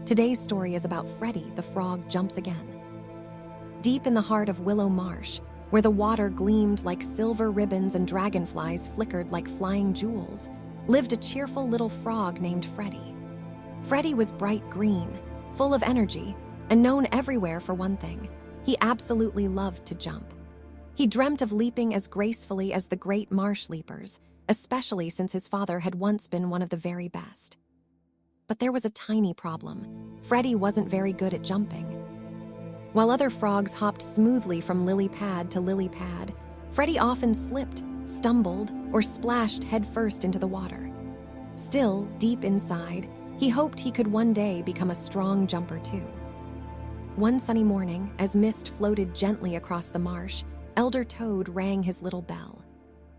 Today's story is about Freddy the Frog jumps again. Deep in the heart of Willow Marsh, where the water gleamed like silver ribbons and dragonflies flickered like flying jewels, lived a cheerful little frog named Freddy. Freddy was bright green, full of energy, and known everywhere for one thing: he absolutely loved to jump. He dreamt of leaping as gracefully as the great marsh leapers, especially since his father had once been one of the very best. But there was a tiny problem. Freddy wasn't very good at jumping. While other frogs hopped smoothly from lily pad to lily pad, Freddy often slipped, stumbled, or splashed headfirst into the water. Still, deep inside, he hoped he could one day become a strong jumper too. One sunny morning, as mist floated gently across the marsh, Elder Toad rang his little bell.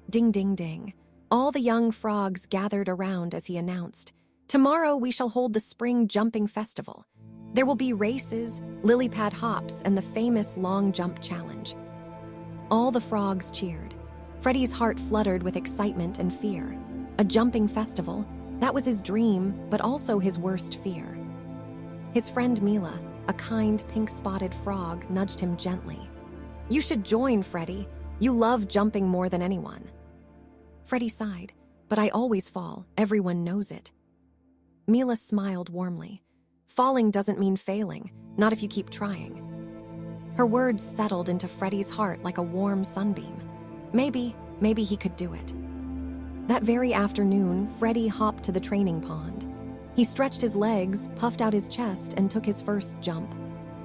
Ding, ding, ding. All the young frogs gathered around as he announced, "Tomorrow we shall hold the Spring Jumping Festival. There will be races, lily pad hops, and the famous long jump challenge." All the frogs cheered. Freddy's heart fluttered with excitement and fear. A jumping festival, that was his dream, but also his worst fear. His friend Mila, a kind pink-spotted frog, nudged him gently. "You should join, Freddy. You love jumping more than anyone." Freddy sighed, "But I always fall. Everyone knows it." Mila smiled warmly. "Falling doesn't mean failing, not if you keep trying." Her words settled into Freddy's heart like a warm sunbeam. Maybe he could do it. That very afternoon, Freddy hopped to the training pond. He stretched his legs, puffed out his chest, and took his first jump.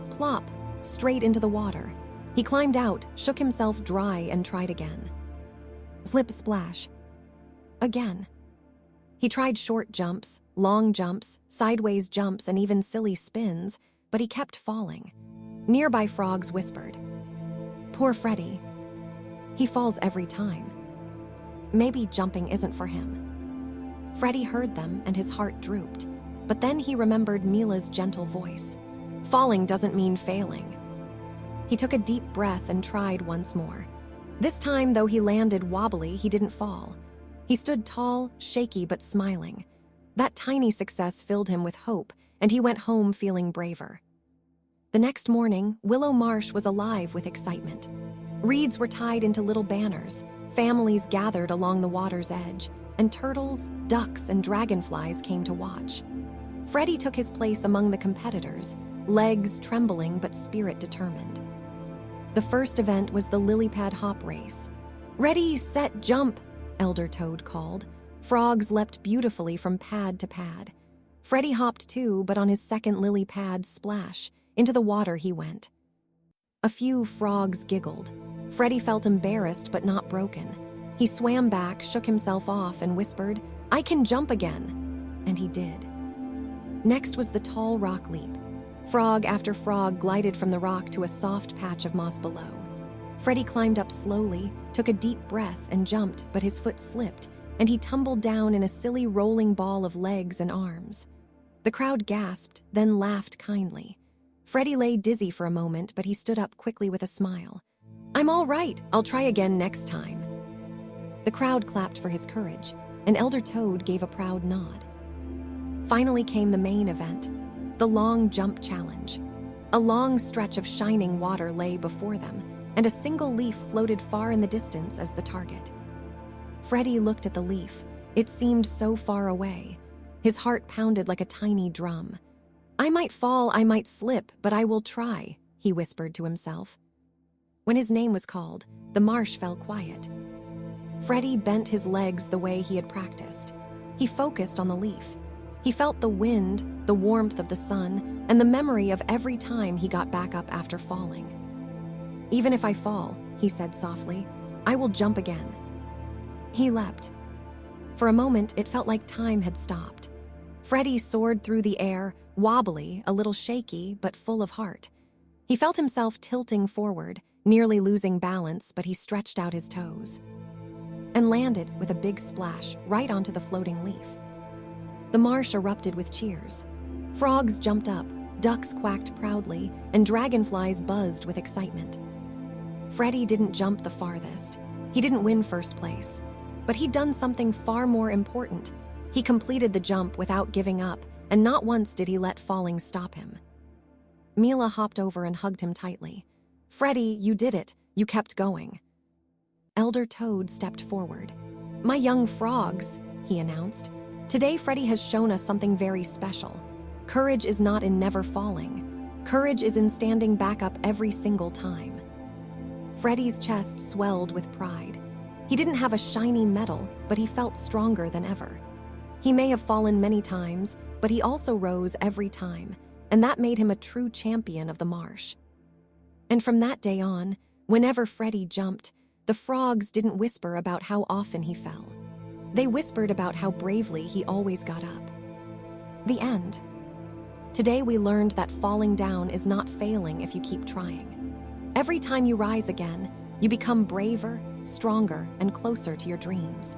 Plop, straight into the water. He climbed out, shook himself dry, and tried again. Slip, splash. Again. He tried short jumps, long jumps, sideways jumps, and even silly spins, but he kept falling. Nearby frogs whispered, "Poor Freddy. He falls every time. Maybe jumping isn't for him." Freddy heard them and his heart drooped, but then he remembered Mila's gentle voice. Falling doesn't mean failing. He took a deep breath and tried once more. This time, though he landed wobbly, he didn't fall. He stood tall, shaky, but smiling. That tiny success filled him with hope, and he went home feeling braver. The next morning, Willow Marsh was alive with excitement. Reeds were tied into little banners, families gathered along the water's edge, and turtles, ducks, and dragonflies came to watch. Freddy took his place among the competitors, legs trembling but spirit determined. The first event was the lily pad hop race. "Ready, set, jump!" Elder Toad called. Frogs leapt beautifully from pad to pad. Freddy hopped too, but on his second lily pad, splash, into the water he went. A few frogs giggled. Freddy felt embarrassed but not broken. He swam back, shook himself off, and whispered, "I can jump again." And he did. Next was the tall rock leap. Frog after frog glided from the rock to a soft patch of moss below. Freddy climbed up slowly, took a deep breath, and jumped, but his foot slipped, and he tumbled down in a silly rolling ball of legs and arms. The crowd gasped, then laughed kindly. Freddy lay dizzy for a moment, but he stood up quickly with a smile. "I'm all right. I'll try again next time." The crowd clapped for his courage, and Elder Toad gave a proud nod. Finally came the main event, the long jump challenge. A long stretch of shining water lay before them, and a single leaf floated far in the distance as the target. Freddy looked at the leaf. It seemed so far away. His heart pounded like a tiny drum. "I might fall, I might slip, but I will try," he whispered to himself. When his name was called, the marsh fell quiet. Freddy bent his legs the way he had practiced. He focused on the leaf. He felt the wind, the warmth of the sun, and the memory of every time he got back up after falling. "Even if I fall," he said softly, "I will jump again." He leapt. For a moment, it felt like time had stopped. Freddy soared through the air, wobbly, a little shaky, but full of heart. He felt himself tilting forward, nearly losing balance, but he stretched out his toes and landed with a big splash right onto the floating leaf. The marsh erupted with cheers. Frogs jumped up, ducks quacked proudly, and dragonflies buzzed with excitement. Freddy didn't jump the farthest. He didn't win first place. But he'd done something far more important. He completed the jump without giving up, and not once did he let falling stop him. Mila hopped over and hugged him tightly. "Freddy, you did it. You kept going." Elder Toad stepped forward. "My young frogs," he announced. "Today Freddy has shown us something very special. Courage is not in never falling. Courage is in standing back up every single time." Freddy's chest swelled with pride. He didn't have a shiny medal, but he felt stronger than ever. He may have fallen many times, but he also rose every time, and that made him a true champion of the marsh. And from that day on, whenever Freddy jumped, the frogs didn't whisper about how often he fell. They whispered about how bravely he always got up. The end. Today we learned that falling down is not failing if you keep trying. Every time you rise again, you become braver, stronger, and closer to your dreams.